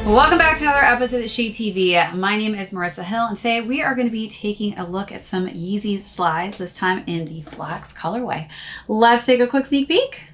Welcome back to another episode of ShadeTV. My name is Marissa Hill, and today we are going to be taking a look at some Yeezy Slides, this time in the Flax colorway. Let's take a quick sneak peek.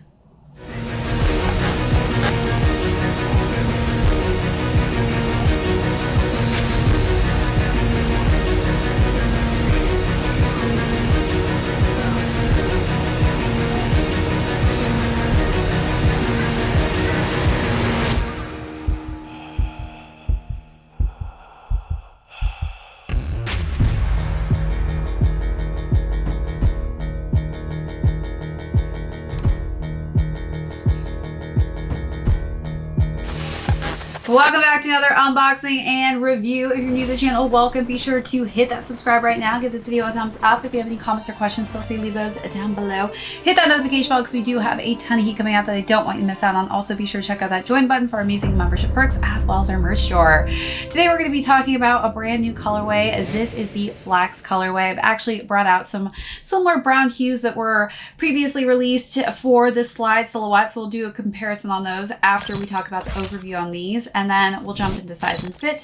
Welcome back to another unboxing and review. If you're new to the channel, welcome. Be sure to hit that subscribe right now. Give this video a thumbs up. If you have any comments or questions, feel free to leave those down below. Hit that notification bell because we do have a ton of heat coming out that I don't want you to miss out on. Also, be sure to check out that join button for our amazing membership perks as well as our merch store. Today, we're going to be talking about a brand new colorway. This is the Flax colorway. I've actually brought out some similar brown hues that were previously released for this slide silhouette. So we'll do a comparison on those after we talk about the overview on these. And then we'll jump into size and fit,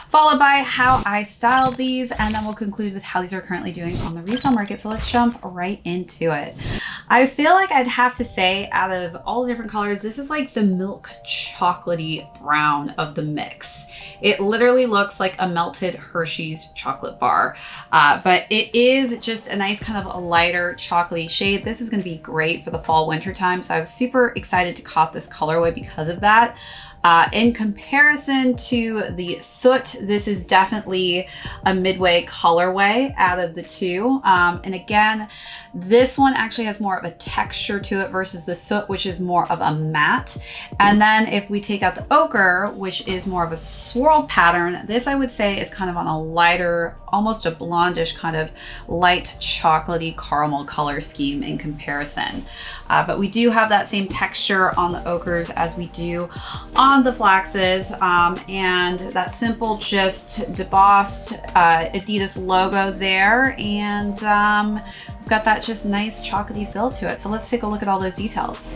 followed by how I styled these, and then we'll conclude with how these are currently doing on the resale market. So let's jump right into it. I feel like I'd have to say, out of all the different colors, this is like the milk chocolatey brown of the mix. It literally looks like a melted Hershey's chocolate bar, but it is just a nice kind of a lighter chocolatey shade. This is going to be great for the fall winter time, so I was super excited to cop this colorway because of that. In comparison to the Soot, this is definitely a midway colorway out of the two. And again, this one actually has more of a texture to it versus the Soot, which is more of a matte. And then if we take out the Ochre, which is more of a swirled pattern, this I would say is kind of on a lighter, almost a blondish kind of light chocolatey caramel color scheme in comparison. But we do have that same texture on the Ochres as we do on the Flaxes, and that simple just debossed Adidas logo there, and we've got that just nice chocolatey feel to it. So let's take a look at all those details.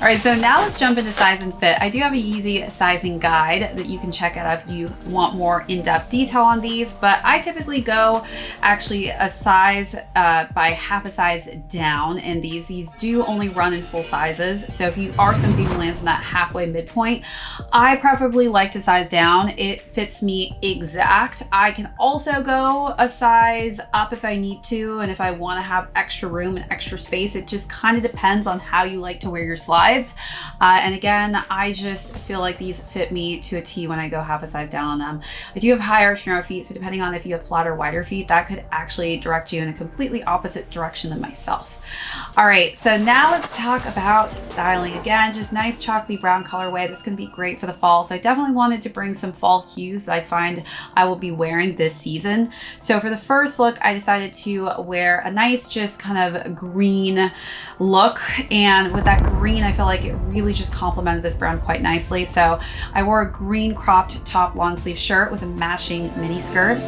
All right, so now let's jump into size and fit. I do have a Yeezy sizing guide that you can check out if you want more in-depth detail on these, but I typically go actually a size by half a size down in these. These do only run in full sizes, so if you are somebody who lands in that halfway midpoint, I preferably like to size down. It fits me exact. I can also go a size up if I need to, and if I want to have extra room and extra space. It just kind of depends on how you like to wear your slides. And again, I just feel like these fit me to a T when I go half a size down on them. I do have higher narrow feet, so depending on if you have flatter, wider feet, that could actually direct you in a completely opposite direction than myself. All right, so now let's talk about styling. Again, just nice chocolatey brown colorway. This is going to be great for the fall. So I definitely wanted to bring some fall hues that I find I will be wearing this season. So for the first look, I decided to wear a nice, just kind of green look. And with that green, I feel like it really just complemented this brown quite nicely. So I wore a green cropped top long sleeve shirt with a matching mini skirt.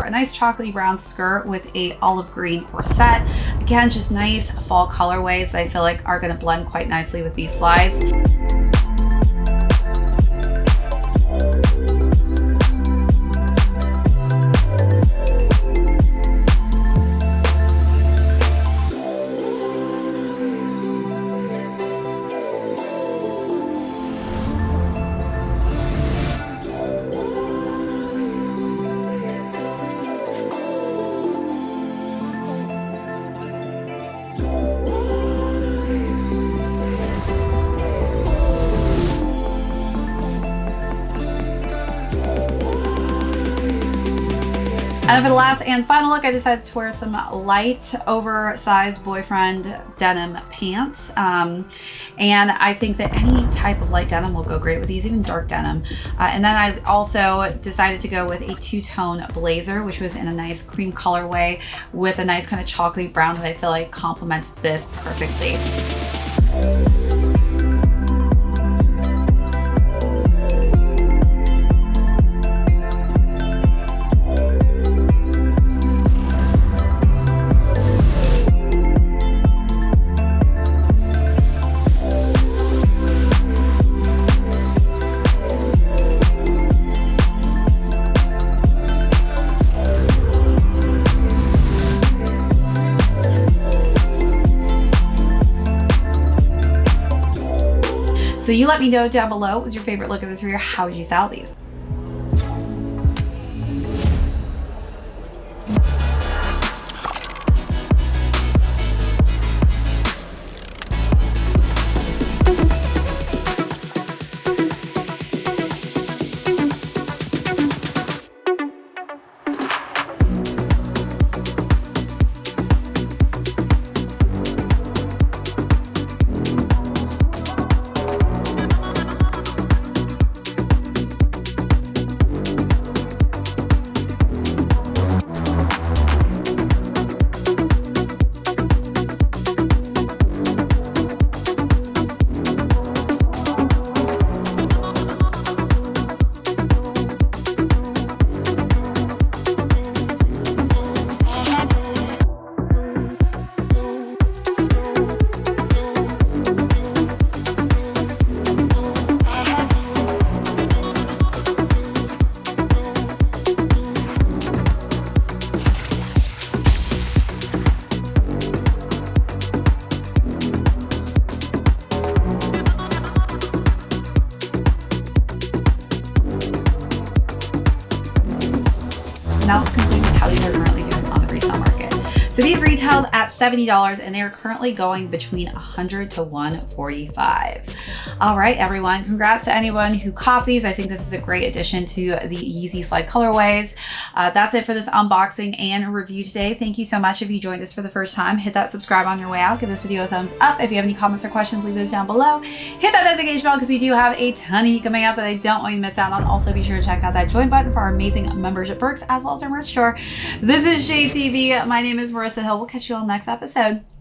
for a nice chocolatey brown skirt with a olive green corset. Again, just nice fall colorways that I feel like are going to blend quite nicely with these slides. And for the last and final look, I decided to wear some light, oversized boyfriend denim pants. And I think that any type of light denim will go great with these, even dark denim. And then I also decided to go with a two-tone blazer, which was in a nice cream colorway with a nice kind of chocolatey brown that I feel like complements this perfectly. So you let me know down below, what was your favorite look of the three, or how would you style these? Now let's conclude with how these are currently doing on the resale market. So these retailed at $70 and they are currently going between $100 to $145. All right, everyone, congrats to anyone who copped these. I think this is a great addition to the Yeezy Slide colorways. That's it for this unboxing and review today. Thank you so much. If you joined us for the first time, hit that subscribe on your way out. Give this video a thumbs up. If you have any comments or questions, leave those down below. Hit that notification bell because we do have a ton coming out that I don't want you to miss out on. Also, be sure to check out that join button for our amazing membership perks as well as our merch store. This is ShadeTV. My name is Marissa Hill. We'll catch you all next episode.